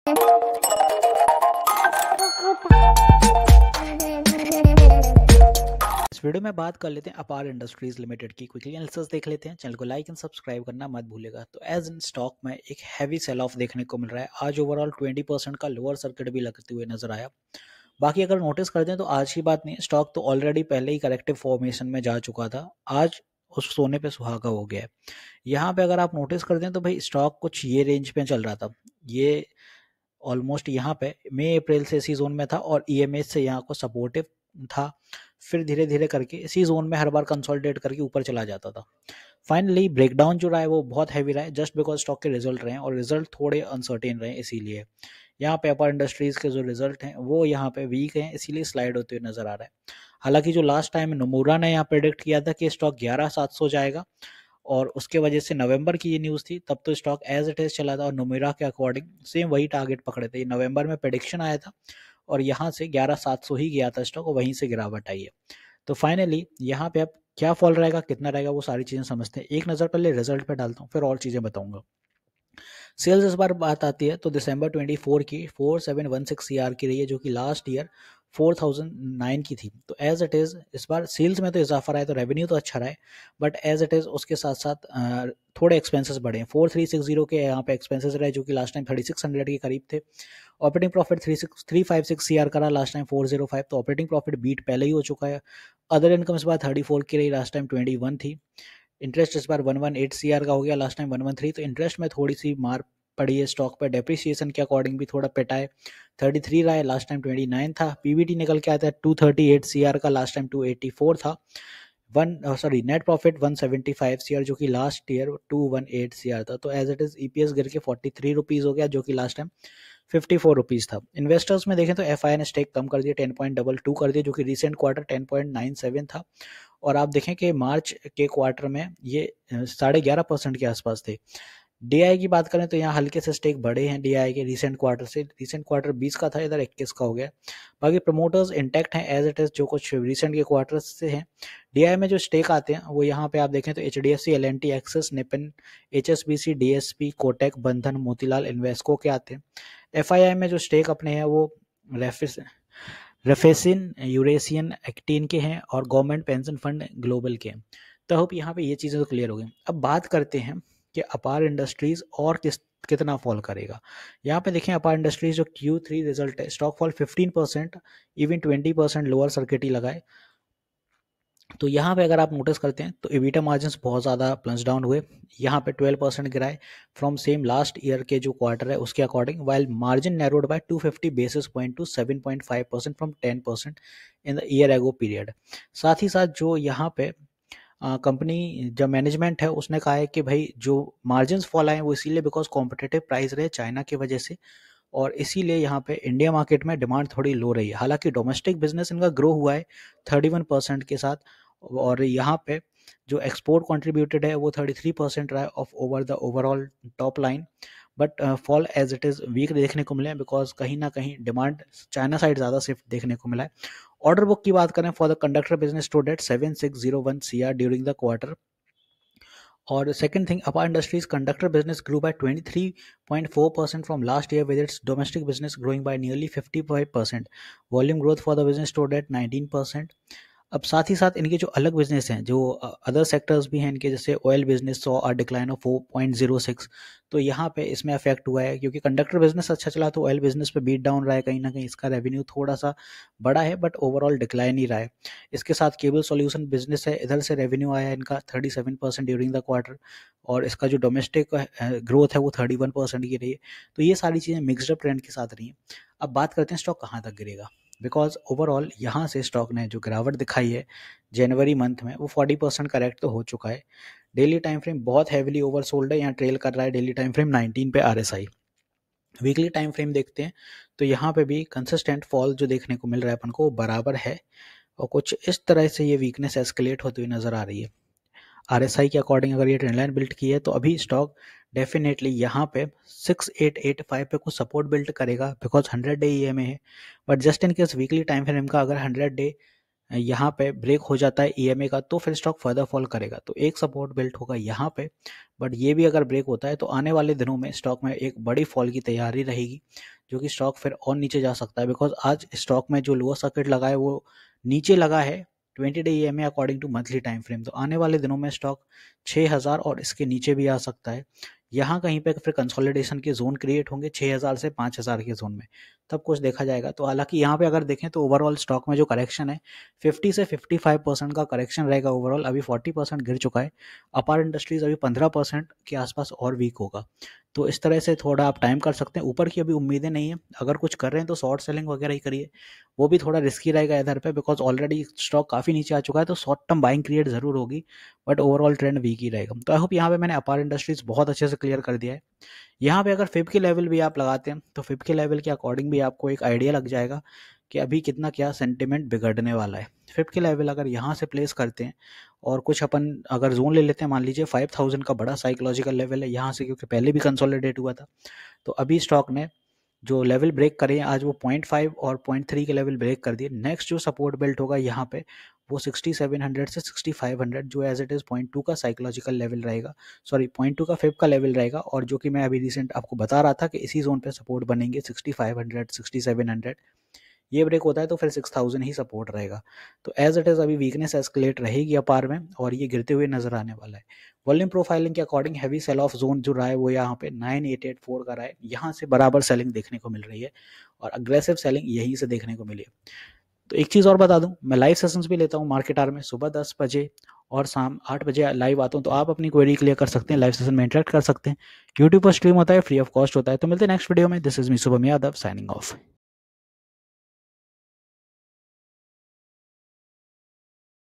इस वीडियो में बात कर लेते हैं अपार इंडस्ट्रीज लिमिटेड की। क्विकली एनालिसिस देख लेते हैं। चैनल को लाइक एंड सब्सक्राइब करना मत भूलेगा। तो एज इन स्टॉक में एक हैवी सेल ऑफ देखने को मिल रहा है। आज ओवरऑल 20% का लोअर सर्किट भी लगते हुए नजर आया। बाकी अगर नोटिस करते हैं तो आज की बात नहीं है, स्टॉक तो ऑलरेडी पहले ही करेक्टिव फॉर्मेशन में जा चुका था। आज उस सोने पे सुहागा हो गया है। यहाँ पे अगर आप नोटिस करते हैं तो भाई स्टॉक कुछ ये रेंज पे चल रहा था। ये ऑलमोस्ट यहाँ पे मई अप्रैल से इसी जोन में था और ईएमएस से यहाँ को सपोर्टिव था। फिर धीरे धीरे करके इसी जोन में हर बार कंसोलिडेट करके ऊपर चला जाता था। फाइनली ब्रेकडाउन जो रहा है वो बहुत हैवी रहा है, जस्ट बिकॉज स्टॉक के रिजल्ट रहे हैं और रिजल्ट थोड़े अनसर्टेन रहे हैं। इसीलिए यहाँ पे अपर इंडस्ट्रीज के जो रिजल्ट हैं वो यहाँ पे वीक हैं, इसीलिए स्लाइड होते हुए नजर आ रहा है। हालांकि जो लास्ट टाइम नोमुरा ने यहाँ प्रेडिक्ट किया था कि स्टॉक 11,700 जाएगा और उसके वजह से नवंबर की ये न्यूज़ थी, तब तो स्टॉक एज इट इज चला था और नोमुरा के अकॉर्डिंग सेम वही टारगेट पकड़े थे। नवंबर में प्रेडिक्शन आया था और यहाँ से 11,700 ही गया था स्टॉक और वहीं से गिरावट आई है। तो फाइनली यहाँ पे अब क्या फॉल रहेगा, कितना रहेगा, वो सारी चीज़ें समझते हैं। एक नज़र पहले रिजल्ट पे डालता हूँ, फिर और चीज़ें बताऊंगा। सेल्स इस बार बात आती है तो दिसंबर 24 की 4716 सीआर की रही है, जो कि लास्ट ईयर 4009 की थी। तो एज इट इज़ इस बार सेल्स में तो इजाफा रहा है, तो रेवेन्यू तो अच्छा रहा है, बट एज इट इज़ उसके साथ साथ थोड़े एक्सपेंसेस बढ़े हैं। 4360 के यहाँ पे एक्सपेंसेस रहे, जो कि लास्ट टाइम 3600 के करीब थे। ऑपरेटिंग प्रॉफिट 356 सीआर का रहा, लास्ट टाइम 405, तो ऑपरेटिंग प्रॉफिट बीट पहले ही हो चुका है। अदर इनकम इस बार 34 की रही, लास्ट टाइम 21 थी। इंटरेस्ट इस बार 118 सीआर का हो गया, लास्ट टाइम 113, तो इंटरेस्ट में थोड़ी सी मार पड़ी है स्टॉक पर। डेप्रिसिएशन के अकॉर्डिंग भी थोड़ा पिटा है, 33 रहा है, लास्ट टाइम 29 था। पीबीटी निकल के आता है 238 सीआर का, लास्ट टाइम 284 था। नेट प्रॉफिट 175 सीआर, जो कि लास्ट ईयर 218 सीआर था। तो एज इट इज ईपीएस गिर के 43 रुपीज हो गया, जो कि लास्ट टाइम 54 रुपीज था। इन्वेस्टर्स में देखें तो एफआई ने स्टेक कम कर दिया, 10.22 कर दिया, जो कि रिसेंट क्वार्टर 10.97 था। और आप देखें कि मार्च के क्वार्टर में ये 11.5% के आसपास थे। डीआई की बात करें तो यहाँ हल्के से स्टेक बढ़े हैं डीआई के रिसेंट क्वार्टर से। रिसेंट क्वार्टर 20 का था, इधर 21 का हो गया। बाकी प्रमोटर्स इंटैक्ट हैं एज इट इज, जो कुछ रिसेंट के क्वार्टर से हैं। डीआई में जो स्टेक आते हैं वो यहाँ पे आप देखें तो HDFC, LNT, Axis, Nippon, HSBC, DSP, Kotak, Bandhan, Motilal, Invesco के आते हैं। एफआईआई में जो स्टेक अपने हैं वो रेफेसिन, यूरेशियन, एक्टिन के हैं और गवर्नमेंट पेंशन फंड ग्लोबल के हैं। तो होप यहाँ पे ये चीज़ें तो क्लियर हो गई। अब बात करते हैं कि अपार इंडस्ट्रीज और कितना फॉल करेगा। यहाँ पे देखें अपार इंडस्ट्रीज जो Q3 रिजल्ट है, stock fall 15%, even 20% lower circuit ही लगाए। तो यहाँ पे अगर आप नोटिस करते हैं तो एबिटा मार्जिन्स बहुत ज़्यादा प्लंज डाउन हुए। यहाँ पे 12% गिराए फ्रॉम सेम लास्ट ईयर के जो क्वार्टर है उसके according, while margin narrowed by 250 basis point to 7.5% from 10% in the year ago period. साथ ही साथ जो यहाँ पे कंपनी जब मैनेजमेंट है उसने कहा है कि भाई जो मार्जिन्स फॉल आए वो इसीलिए बिकॉज कॉम्पिटिटिव प्राइस रहे चाइना की वजह से, और इसीलिए यहाँ पे इंडिया मार्केट में डिमांड थोड़ी लो रही है। हालांकि डोमेस्टिक बिजनेस इनका ग्रो हुआ है 31% के साथ, और यहाँ पे जो एक्सपोर्ट कंट्रीब्यूटेड है वो 33% रहा है of over the overall top line. But fall as it is weak देखने को मिले, बिकॉज कहीं ना कहीं डिमांड चाइना साइड ज़्यादा शिफ्ट देखने को मिला है। ऑर्डर बुक की बात करें for the conductor business stood at 7601 CR during the quarter. और second thing, Apar industries conductor business grew by 23.4% from last year, with its domestic business growing by nearly 55%। Volume growth for the business stood eight 19%। अब साथ ही साथ इनके जो अलग business हैं, जो अदर सेक्टर्स भी हैं इनके, जैसे oil business saw a decline of 4.06। तो यहाँ पे इसमें अफेक्ट हुआ है क्योंकि कंडक्टर बिजनेस अच्छा चला तो ऑयल बिजनेस पे बीट डाउन रहा है। कहीं ना कहीं इसका रेवेन्यू थोड़ा सा बड़ा है बट ओवरऑल डिक्लाइन ही रहा है। इसके साथ केबल सॉल्यूशन बिजनेस है, इधर से रेवेन्यू आया है इनका 37% ड्यूरिंग द क्वार्टर, और इसका जो डोमेस्टिक ग्रोथ है वो 31% की रही है। तो ये सारी चीज़ें मिक्सड ट्रेंड के साथ रही हैं। अब बात करते हैं स्टॉक कहाँ तक गिरेगा, बिकॉज ओवरऑल यहाँ से स्टॉक ने जो गिरावट दिखाई है जनवरी मंथ में वो 40% करेक्ट तो हो चुका है। डेली टाइम फ्रेम बहुत हैविली ओवरसोल्ड है, यहाँ ट्रेल कर रहा है डेली टाइम फ्रेम 19 पे आरएसआई। वीकली टाइम फ्रेम देखते हैं तो यहाँ पे भी कंसिस्टेंट फॉल जो देखने को मिल रहा है अपन को बराबर है, और कुछ इस तरह से ये वीकनेस एस्केलेट होती हुई नजर आ रही है। आरएसआई के अकॉर्डिंग अगर ये ट्रेंड लाइन बिल्ड की है तो अभी स्टॉक डेफिनेटली यहाँ पे 6885 पे कुछ सपोर्ट बिल्ड करेगा, बिकॉज 100 डे ईएमए है। But just in case weekly time frame का अगर 100 डे यहाँ पे ब्रेक हो जाता है ईएमए का तो फिर स्टॉक फर्दर फॉल करेगा, तो एक सपोर्ट बिल्ट होगा यहाँ पे। बट ये भी अगर ब्रेक होता है तो आने वाले दिनों में स्टॉक में एक बड़ी फॉल की तैयारी रहेगी, जो कि स्टॉक फिर और नीचे जा सकता है, बिकॉज आज स्टॉक में जो लोअर सर्किट लगा है वो नीचे लगा है 20 day EMA according to monthly time frame. तो आने वाले दिनों में स्टॉक 6000 और इसके नीचे भी आ सकता है। यहाँ कहीं पे फिर कंसोलिडेशन के जोन क्रिएट होंगे 6000 से 5000 के जोन में, तब कुछ देखा जाएगा। तो हालांकि यहाँ पे अगर देखें तो ओवरऑल स्टॉक में जो करेक्शन है 50 से 55% का करेक्शन रहेगा ओवरऑल। अभी 40% गिर चुका है। अपार इंडस्ट्रीज अभी 15% के आसपास और वीक होगा। तो इस तरह से थोड़ा आप टाइम कर सकते हैं। ऊपर की अभी उम्मीदें नहीं है, अगर कुछ कर रहे हैं तो शॉर्ट सेलिंग वगैरह ही करिए, वो भी थोड़ा रिस्की रहेगा इधर पे, बिकॉज ऑलरेडी स्टॉक काफ़ी नीचे आ चुका है। तो शॉर्ट टर्म बाइंग क्रिएट जरूर होगी, बट ओवरऑल ट्रेंड वीक ही रहेगा। तो आई होप यहाँ पे मैंने अपार इंडस्ट्रीज बहुत अच्छे से क्लियर कर दिया है। यहाँ पे अगर फिब के लेवल भी आप लगाते हैं तो फिब के लेवल के अकॉर्डिंग भी आपको एक आइडिया लग जाएगा कि अभी कितना क्या सेंटिमेंट बिगड़ने वाला है। फिब के लेवल अगर यहाँ से प्लेस करते हैं और कुछ अपन अगर जोन ले लेते हैं, मान लीजिए 5000 का बड़ा साइकोलॉजिकल लेवल है यहाँ से, क्योंकि पहले भी कंसोलिडेट हुआ था। तो अभी स्टॉक ने जो लेवल ब्रेक करे हैं आज वो 0.5 और 0.3 के लेवल ब्रेक कर दिए। नेक्स्ट जो सपोर्ट बेल्ट होगा यहाँ पे वो 6700 से 6500, जो एज इट इज़ 0.2 का साइकोलॉजिकल लेवल रहेगा, सॉरी 0.2 का फिब का लेवल रहेगा। और जो कि मैं अभी रिसेंट आपको बता रहा था कि इसी जोन पे सपोर्ट बनेंगे 6500 6700। ये ब्रेक होता है तो फिर 6000 ही सपोर्ट रहेगा। तो एज इट इज़ अभी वीकनेस एस्केलेट रहेगी अपार में और ये गिरते हुए नजर आने वाला है। वॉल्यूम प्रोफाइलिंग के according heavy sell off zone जो रहा है वो यहाँ पे 9884 का रहा है। यहाँ से बराबर सेलिंग देखने को मिल रही है और अग्रेसिव सेलिंग यहीं से देखने को मिली है। तो एक चीज़ और बता दूं, मैं लाइव सेशंस भी लेता हूँ मार्केट आवर में, सुबह 10 बजे और शाम 8 बजे लाइव आता हूँ। तो आप अपनी क्वेरी क्लियर कर सकते हैं, लाइव सेशन में इंटरेक्ट कर सकते हैं। यूट्यूब पर स्ट्रीम होता है, फ्री ऑफ कॉस्ट होता है। तो मिलते हैं नेक्स्ट वीडियो में। This is me Shubham Yadav signing off.